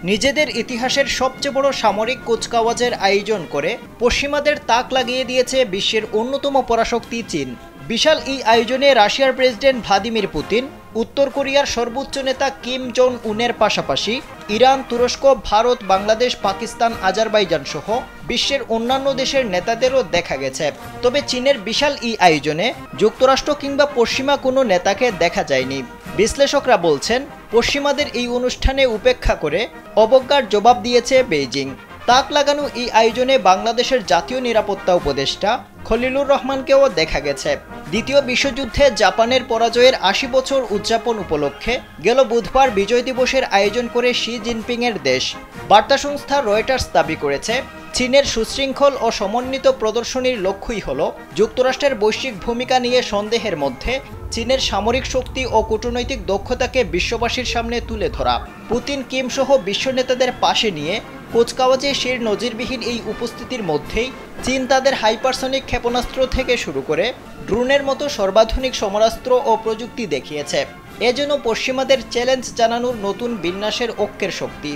নিজেদের ইতিহাসের সবচেয়ে বড় সামরিক কুচকাওয়াজের আয়োজন করে পশ্চিমাদের তাক লাগিয়ে দিয়েছে বিশ্বের অন্যতম পরাশক্তি চীন। বিশাল এই আয়োজনে রাশিয়ার প্রেসিডেন্ট ভ্লাদিমির পুতিন, উত্তর কোরিয়ার সর্বোচ্চ নেতা কিম জং উনের পাশাপাশি ইরান, তুরস্ক, ভারত, বাংলাদেশ, পাকিস্তান, আজারবাইজান সহ বিশ্বের অন্যান্য দেশের নেতাদেরও দেখা গেছে। তবে চীনের বিশাল এই আয়োজনে যুক্তরাষ্ট্র কিংবা পশ্চিমা কোনো নেতাকে দেখা যায়নি। বিশ্লেষকরা বলছেন, পশ্চিমাদের এই অনুষ্ঠানে উপেক্ষা করে অবজ্ঞার জবাব দিয়েছে বেইজিং। তাক লাগানো এই আয়োজনে বাংলাদেশের জাতীয় নিরাপত্তা উপদেষ্টা খলিলুর রহমানকেও দেখা গেছে। দ্বিতীয় বিশ্বযুদ্ধে জাপানের পরাজয়ের ৮০ বছর উদযাপন উপলক্ষে গেল বুধবার বিজয় দিবসের আয়োজন করে শি জিনপিংয়ের দেশ। বার্তা সংস্থা রয়টার্স দাবি করেছে, চীনের সুশৃঙ্খল ও সমন্বিত প্রদর্শনীর লক্ষ্যই হল যুক্তরাষ্ট্রের বৈশ্বিক ভূমিকা নিয়ে সন্দেহের মধ্যে চীনের সামরিক শক্তি ও কূটনৈতিক দক্ষতাকে বিশ্ববাসীর সামনে তুলে ধরা। পুতিন, কিম সহ বিশ্ব নেতাদের পাশে নিয়ে কুচকাওয়াজে শির নজিরবিহীন এই উপস্থিতির মধ্যেই চীন তাদের হাইপারসনিক ক্ষেপণাস্ত্র থেকে শুরু করে ড্রোনের মতো সর্বাধুনিক সমরাস্ত্র ও প্রযুক্তি দেখিয়েছে। এ যেন পশ্চিমাদের চ্যালেঞ্জ জানানোর নতুন বিন্যাসের ঐক্যের শক্তি।